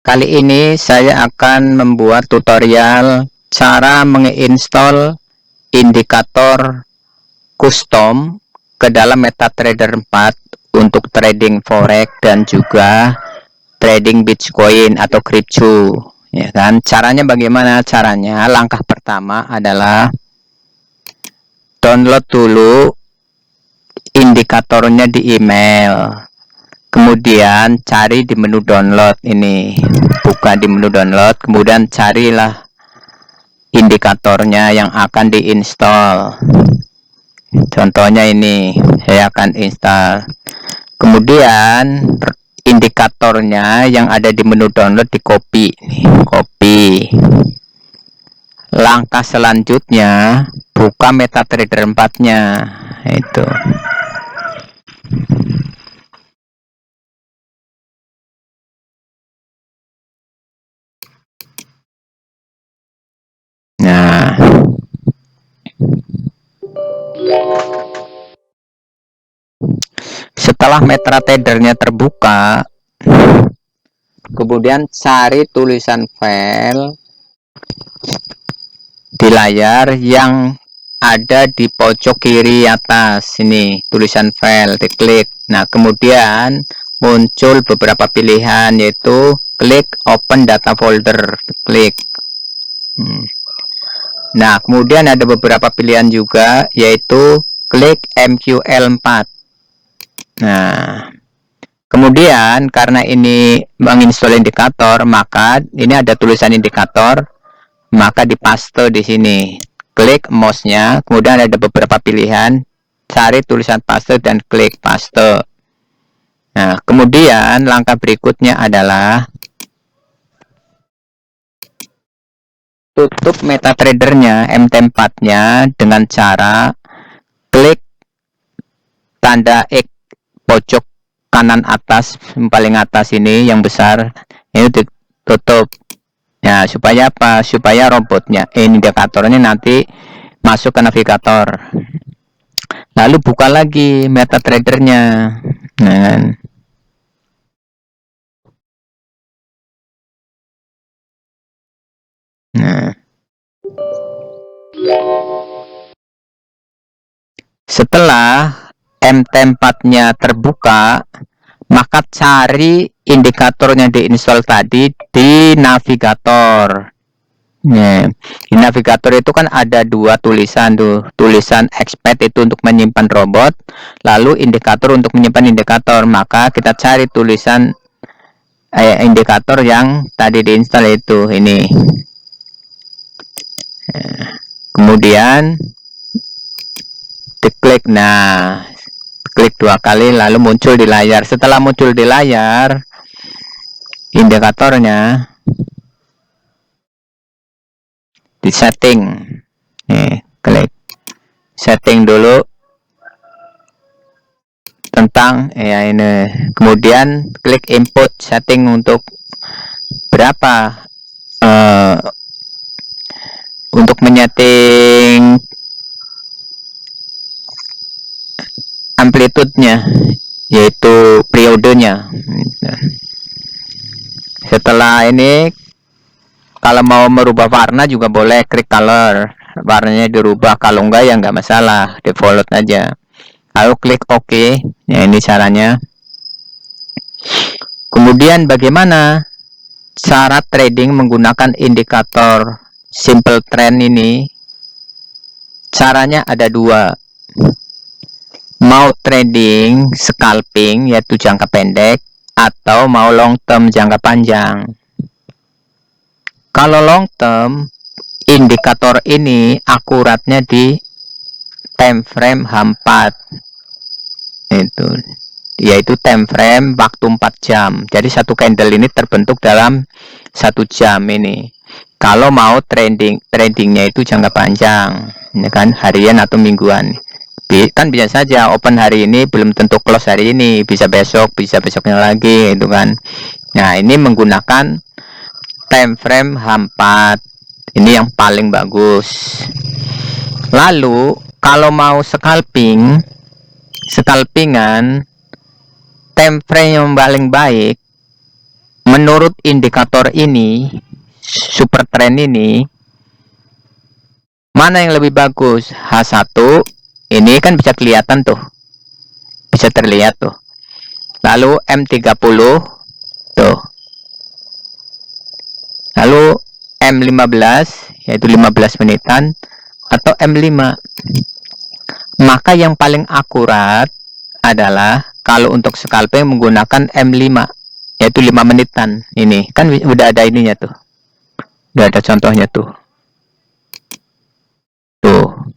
Kali ini saya akan membuat tutorial cara menginstall indikator custom ke dalam MetaTrader 4 untuk trading forex dan juga trading Bitcoin atau crypto. Ya kan? Caranya bagaimana? Caranya langkah pertama adalah download dulu indikatornya di email. Kemudian cari di menu download ini, buka di menu download, kemudian carilah indikatornya yang akan diinstal. Contohnya ini, saya akan install. Kemudian indikatornya yang ada di menu download di copy, copy. Langkah selanjutnya buka MetaTrader 4-nya, itu. Nah, setelah MetaTrader-nya terbuka, kemudian cari tulisan file di layar yang ada di pojok kiri atas ini, tulisan file, diklik. Nah, kemudian muncul beberapa pilihan, yaitu klik open data folder, klik. Nah, kemudian ada beberapa pilihan juga, yaitu klik MQL4. Nah, kemudian karena ini menginstall indikator, maka ini ada tulisan indikator, maka dipaste di sini. Klik mouse-nya, kemudian ada beberapa pilihan, cari tulisan paste dan klik paste. Nah, kemudian langkah berikutnya adalah tutup MetaTrader-nya, MT4-nya dengan cara klik tanda X pojok kanan atas, paling atas ini yang besar, ini ditutup. Ya, supaya apa? Supaya robotnya, indikatornya nanti masuk ke navigator. Lalu buka lagi MetaTrader-nya. Nah, setelah MT4-nya terbuka, maka cari indikatornya diinstal tadi di navigator. Nah, di navigator itu kan ada dua tulisan tuh, tulisan expect itu untuk menyimpan robot, lalu indikator untuk menyimpan indikator. Maka kita cari tulisan indikator yang tadi diinstal itu ini. Kemudian diklik, nah klik dua kali lalu muncul di layar. Setelah muncul di layar indikatornya, di setting, nih klik setting dulu tentang ya ini, kemudian klik input setting untuk berapa untuk menyeting amplitudenya, yaitu periodenya. Setelah ini, kalau mau merubah warna juga boleh, klik color, warnanya dirubah. Kalau enggak ya enggak masalah, default aja. Lalu klik OK. Ya, ini caranya. Kemudian bagaimana cara trading menggunakan indikator simple trend ini? Caranya ada dua. Mau trading scalping, yaitu jangka pendek, atau mau long term, jangka panjang. Kalau long term, indikator ini akuratnya di time frame H4 itu, yaitu time frame waktu 4 jam. Jadi satu candle ini terbentuk dalam 1 jam ini. Kalau mau tradingnya itu jangka panjang, ini kan harian atau mingguan, kan bisa saja open hari ini belum tentu close hari ini, bisa besok, bisa besoknya lagi, itu kan. Nah, ini menggunakan time frame H4, ini yang paling bagus. Lalu kalau mau scalpingan, time frame yang paling baik menurut indikator ini, super trend ini, mana yang lebih bagus? H1 ini kan bisa kelihatan tuh, bisa terlihat tuh. Lalu M30 tuh, lalu M15 yaitu 15 menitan, atau M5. Maka yang paling akurat adalah kalau untuk scalping menggunakan M5 yaitu 5 menitan. Ini kan udah ada ininya tuh, udah ada contohnya tuh. Tuh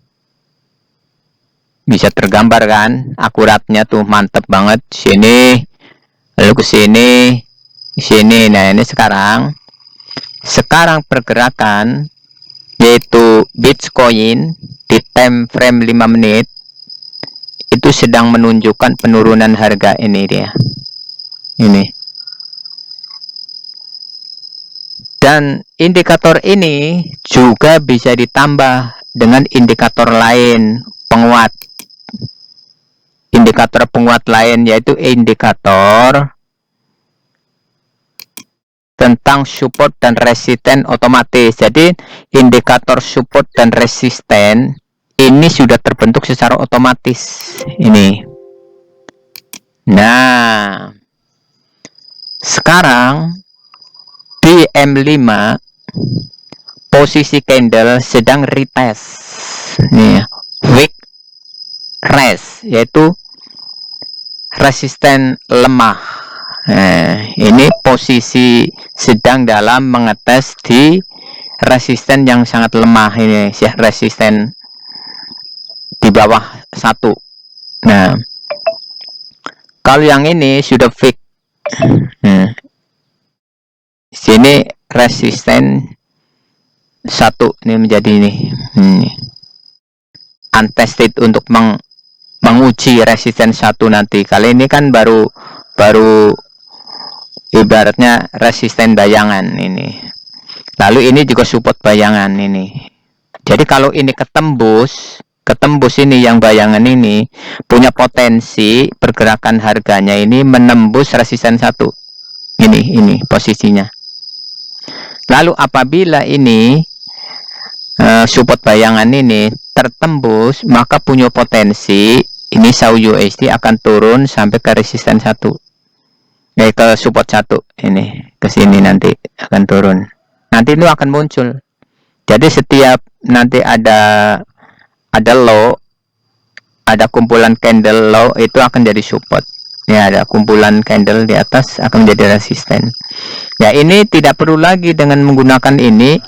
bisa tergambar kan akuratnya tuh, mantep banget. Sini lalu ke sini, sini. Nah ini sekarang pergerakan yaitu Bitcoin di time frame 5 menit itu sedang menunjukkan penurunan harga. Ini dia, ini. Dan indikator ini juga bisa ditambah dengan indikator lain penguat. Indikator penguat lain yaitu indikator tentang support dan resisten otomatis. Jadi indikator support dan resisten ini sudah terbentuk secara otomatis ini. Nah, sekarang di M5 posisi candle sedang retest nih, weak rest, yaitu resisten lemah. Nah, ini posisi sedang dalam mengetes di resisten yang sangat lemah ini, resisten di bawah 1. Nah, kalau yang ini sudah fix. Nah, sini resisten 1 ini menjadi ini. Untested untuk menguji resisten 1 nanti. Kali ini kan baru ibaratnya resisten bayangan ini. Lalu ini juga support bayangan ini. Jadi kalau ini ketembus ini yang bayangan ini punya potensi pergerakan harganya ini menembus resisten 1. Ini posisinya. Lalu apabila ini support bayangan ini tertembus, maka punya potensi ini SAU USD akan turun sampai ke resisten 1. Ke support 1 ini, ke sini nanti akan turun. Nanti itu akan muncul. Jadi setiap nanti ada low, ada kumpulan candle low, itu akan jadi support. Ya, ada kumpulan candle di atas akan menjadi resisten. Ya, ini tidak perlu lagi dengan menggunakan ini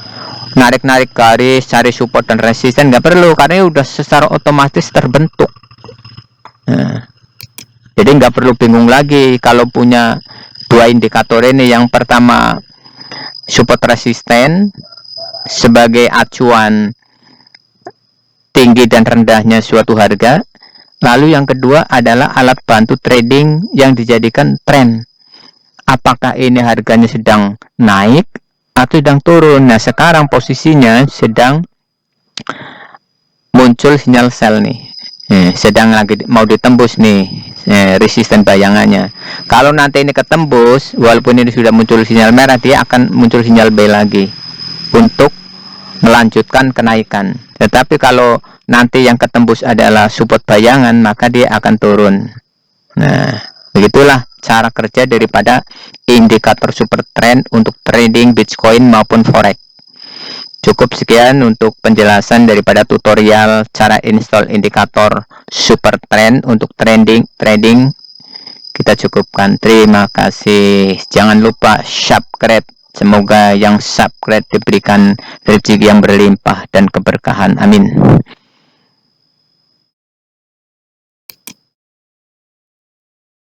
narik-narik garis cari support dan resisten, nggak perlu karena udah secara otomatis terbentuk. Nah, jadi nggak perlu bingung lagi kalau punya dua indikator ini. Yang pertama support resisten sebagai acuan tinggi dan rendahnya suatu harga. Lalu yang kedua adalah alat bantu trading yang dijadikan tren. Apakah ini harganya sedang naik atau sedang turun? Nah, sekarang posisinya sedang muncul sinyal sell nih. Sedang lagi mau ditembus nih resisten bayangannya. Kalau nanti ini ketembus, walaupun ini sudah muncul sinyal merah, dia akan muncul sinyal B lagi untuk melanjutkan kenaikan. Tetapi kalau nanti yang ketembus adalah support bayangan, maka dia akan turun. Nah, begitulah cara kerja daripada indikator super trend untuk trading Bitcoin maupun forex. Cukup sekian untuk penjelasan daripada tutorial cara install indikator super trend untuk trading. Kita cukupkan. Terima kasih. Jangan lupa subscribe. Semoga yang subscribe diberikan rezeki yang berlimpah dan keberkahan. Amin.